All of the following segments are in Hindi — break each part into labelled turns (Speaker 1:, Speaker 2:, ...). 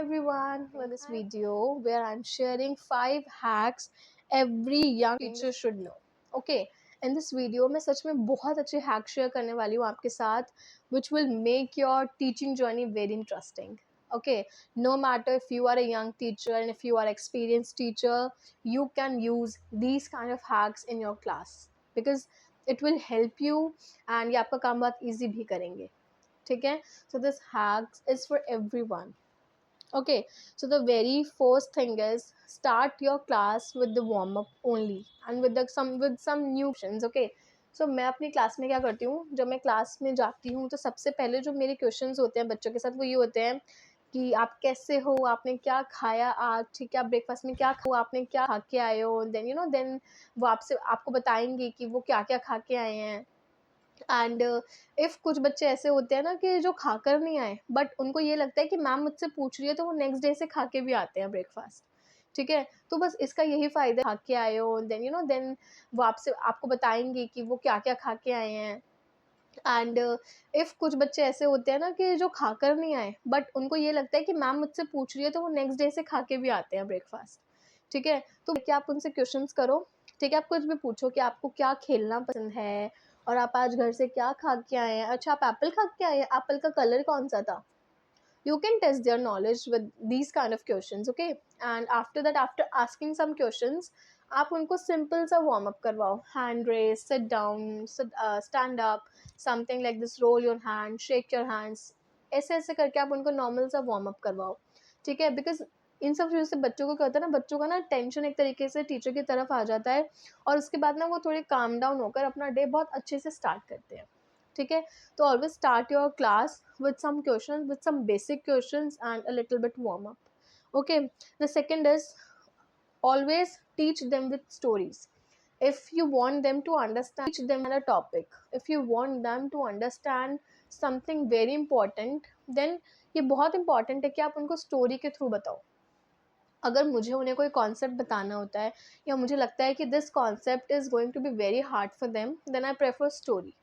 Speaker 1: everyone for this video where I'm sharing 5 hacks every young teacher should know. Okay, in this video मैं सच में बहुत अच्छे hack share करने वाली हूँ आपके साथ which will make your teaching journey very interesting. Okay, no matter if you are a young teacher and if you are experienced teacher, you can use these kind of hacks in your class because it will help you and ये आपका काम बहुत easy भी करेंगे. ठीक है, so this hacks is for everyone. Okay, so the very first thing is start your class with the warm up only and with some new questions. Okay, so मैं अपनी क्लास में क्या करती हूँ, जब मैं क्लास में जाती हूँ तो सबसे पहले जो मेरे क्वेश्चंस होते हैं बच्चों के साथ वो ये होते हैं कि आप कैसे हो, आपने क्या खाया आज, ठीक है, आप ब्रेकफास्ट में क्या खाओ, आपने क्या खा के आए हो, देन वो आपको बताएंगे कि वो क्या क्या खा के आए हैं. एंड इफ़ कुछ बच्चे ऐसे होते हैं ना कि जो खाकर नहीं आए बट उनको ये लगता है कि मैम मुझसे पूछ रही है, तो वो नेक्स्ट डे से खा के भी आते हैं ब्रेकफास्ट. ठीक है, तो बस इसका यही फ़ायदा, खा के आए हो, देन वो आपको बताएंगे कि वो क्या क्या खा के आए हैं. एंड इफ़ कुछ बच्चे ऐसे होते हैं ना कि जो खाकर नहीं आए बट उनको ये लगता है कि मैम मुझसे पूछ रही है, तो वो नेक्स्ट डे से खा के भी आते हैं ब्रेकफास्ट. ठीक है, तो क्या आप उनसे क्वेश्चंस करो. ठीक है, आप कुछ भी पूछो कि आपको क्या खेलना पसंद है और आप आज घर से क्या खा के आए हैं. अच्छा, आप एप्पल खा के आए हैं, एप्पल का कलर कौन सा था. You can test their knowledge with these kind of questions. Okay, and after that, after asking some questions, आप उनको सिंपल सा वार्म अप करवाओ. Hand raise, sit down, stand up, something like this, roll your hand, shake your hands. ऐसे ऐसे करके आप उनको नॉर्मल सा वार्म अप करवाओ. ठीक है, बिकॉज इन सब चीज़ों से बच्चों को क्या होता है ना, बच्चों का ना टेंशन एक तरीके से टीचर की तरफ आ जाता है और उसके बाद ना वो थोड़े काम डाउन होकर अपना डे बहुत अच्छे से स्टार्ट करते हैं. ठीक है, तो always start your class with some questions, with some basic questions and a little bit warm up. Okay, the second is always teach them with stories. If you want them to understand, teach them on a topic. If you want them to understand something very important, then ये बहुत important है कि आप उनको स्टोरी के थ्रू बताओ. अगर मुझे उन्हें कोई कॉन्सेप्ट बताना होता है या मुझे लगता है कि this concept is going to be very hard for them, then I prefer story.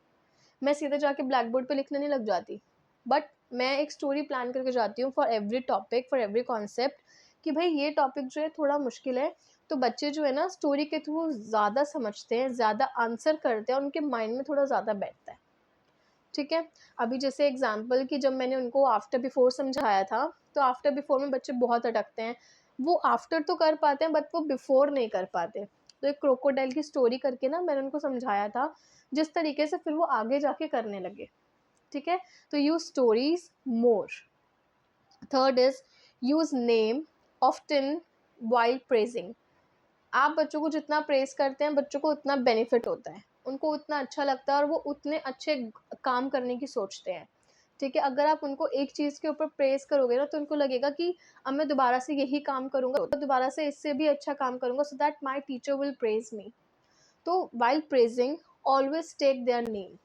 Speaker 1: मैं सीधे जाके ब्लैक बोर्ड पे लिखने नहीं लग जाती, बट मैं एक स्टोरी प्लान करके जाती हूँ for every topic, for every concept, कि भाई ये टॉपिक जो है थोड़ा मुश्किल है, तो बच्चे जो है ना स्टोरी के थ्रू ज़्यादा समझते हैं, ज़्यादा आंसर करते हैं, उनके माइंड में थोड़ा ज़्यादा बैठता है. ठीक है, अभी जैसे एग्जाम्पल कि जब मैंने उनको आफ्टर बिफोर समझाया था, तो आफ्टर बिफोर में बच्चे बहुत अटकते हैं. वो आफ्टर तो कर पाते हैं बट वो बिफोर नहीं कर पाते. तो एक क्रोकोडाइल की स्टोरी करके ना मैंने उनको समझाया था, जिस तरीके से फिर वो आगे जाके करने लगे. ठीक है, तो use stories more. Third is use name often while praising. आप बच्चों को जितना प्रेज करते हैं बच्चों को उतना बेनिफिट होता है, उनको उतना अच्छा लगता है और वो उतने अच्छे काम करने की सोचते हैं. ठीक है, अगर आप उनको एक चीज़ के ऊपर प्रेज करोगे ना तो उनको लगेगा कि अब मैं दोबारा से यही काम करूँगा, दोबारा से इससे भी अच्छा काम करूँगा, so that my teacher will praise me. तो while praising always take their name,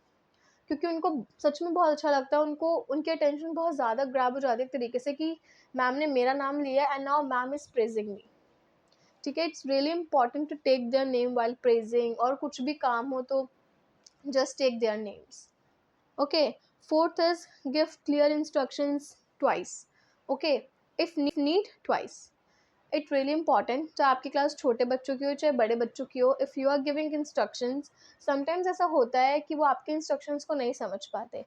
Speaker 1: क्योंकि उनको सच में बहुत अच्छा लगता है, उनको उनकी अटेंशन बहुत ज़्यादा ग्रैब हो जाती है एक तरीके से कि मैम ने मेरा नाम लिया and now ma'am is praising me. ठीक है, it's really important to take their name while praising, और कुछ भी काम हो तो just take their names. Okay, fourth is give clear instructions twice. Okay, if need twice. It really important, चाहे आपकी क्लास छोटे बच्चों की हो चाहे बड़े बच्चों की हो, if you are giving instructions, sometimes ऐसा होता है कि वो आपके इंस्ट्रक्शंस को नहीं समझ पाते,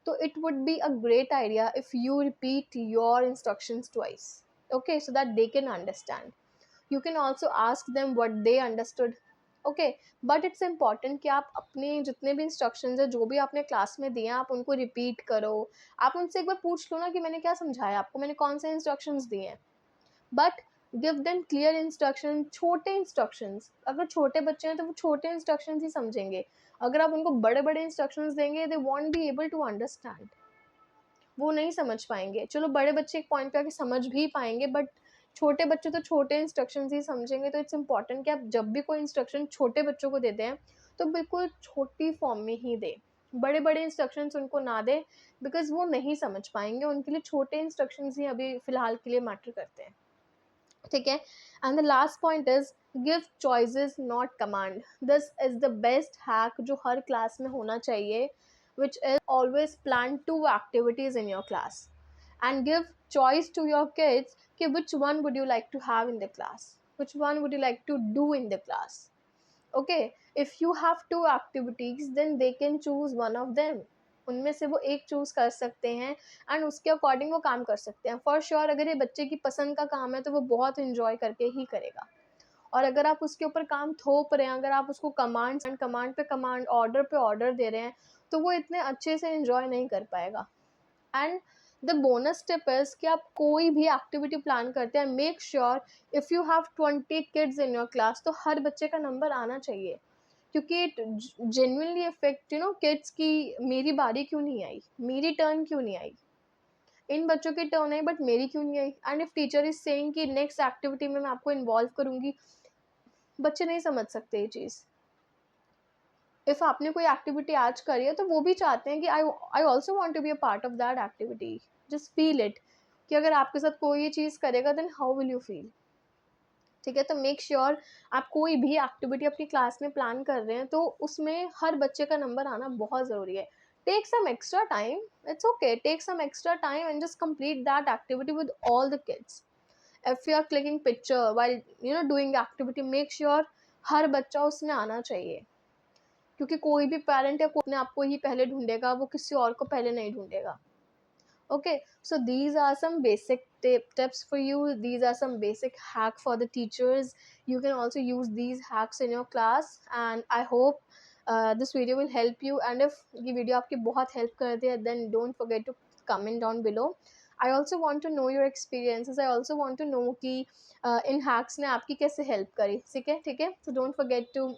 Speaker 1: तो it would be a great idea if you repeat your instructions twice. Okay, so that they can understand. You can also ask them what they understood. Okay, but it's important कि आप अपने जितने भी इंस्ट्रक्शंस हैं जो भी आपने क्लास में दिए हैं आप उनको रिपीट करो. आप उनसे एक बार पूछ लो ना कि मैंने क्या समझाया आपको, मैंने कौन से इंस्ट्रक्शंस दिए हैं, but give them clear instruction. छोटे इंस्ट्रक्शंस, अगर छोटे बच्चे हैं तो वो छोटे इंस्ट्रक्शंस ही समझेंगे. अगर आप उनको बड़े बड़े इंस्ट्रक्शंस देंगे they won't be able to understand, वो नहीं समझ पाएंगे. चलो बड़े बच्चे एक पॉइंट पे आके समझ भी पाएंगे, बट छोटे बच्चे तो छोटे इंस्ट्रक्शंस ही समझेंगे. तो इट्स इंपॉर्टेंट कि आप जब भी कोई इंस्ट्रक्शन छोटे बच्चों को देते हैं तो बिल्कुल छोटी फॉर्म में ही दें, बड़े बड़े इंस्ट्रक्शंस उनको ना दें, बिकॉज वो नहीं समझ पाएंगे. उनके लिए छोटे इंस्ट्रक्शंस ही अभी फ़िलहाल के लिए मैटर करते हैं. ठीक है, and the last point is give choices not command. This is the best hack जो हर क्लास में होना चाहिए, which is always plan 2 activities in your class. and give choice to your kids कि which one would you like to have in the class, which one would you like to do in the class. Okay, if you have two activities then they can choose one of them. उनमें से वो एक चूज कर सकते हैं एंड उसके अकॉर्डिंग वो काम कर सकते हैं. फॉर श्योर अगर ये बच्चे की पसंद का काम है तो वो बहुत इंजॉय करके ही करेगा. और अगर आप उसके ऊपर काम थोप रहे हैं, अगर आप उसको कमांड पे कमांड, ऑर्डर पे ऑर्डर दे रहे हैं, तो वो इतने अच्छे से एंजॉय नहीं कर पाएगा. And the bonus tip is कि आप कोई भी एक्टिविटी प्लान करते हैं, make sure if you have 20 kids in your class तो हर बच्चे का नंबर आना चाहिए. क्योंकि इट जेन्युइनली इफेक्ट किड्स की मेरी बारी क्यों नहीं आई, मेरी टर्न क्यों नहीं आई, इन बच्चों की टर्न आई बट मेरी क्यों नहीं आई. And if teacher is saying कि नेक्स्ट एक्टिविटी में मैं आपको इन्वॉल्व करूंगी, बच्चे नहीं समझ सकते ये चीज़. इफ़ आपने कोई एक्टिविटी आज करी है तो वो भी चाहते हैं कि I also want to be a part of that activity. Just feel it कि अगर आपके साथ कोई ये चीज़ करेगा then how will you feel. ठीक है, तो मेक श्योर आप कोई भी एक्टिविटी अपनी क्लास में प्लान कर रहे हैं तो उसमें हर बच्चे का नंबर आना बहुत ज़रूरी है. Take some extra time, it's okay, take some extra time and just complete that activity with all the kids. If you are clicking picture while doing activity, make sure हर बच्चा उसमें आना चाहिए. क्योंकि कोई भी पेरेंट या कोई अपने आप को ही पहले ढूंढेगा, वो किसी और को पहले नहीं ढूंढेगा. Okay, so these are some basic tips for you. These are some basic hack for the teachers. You can also use these hacks in your class and I hope this video will help you. And if ये video आपकी बहुत help कर दे then don't forget to comment down below. I also want to know your experiences. I also want to know कि इन hacks ने आपकी कैसे help करी. ठीक है, so don't forget to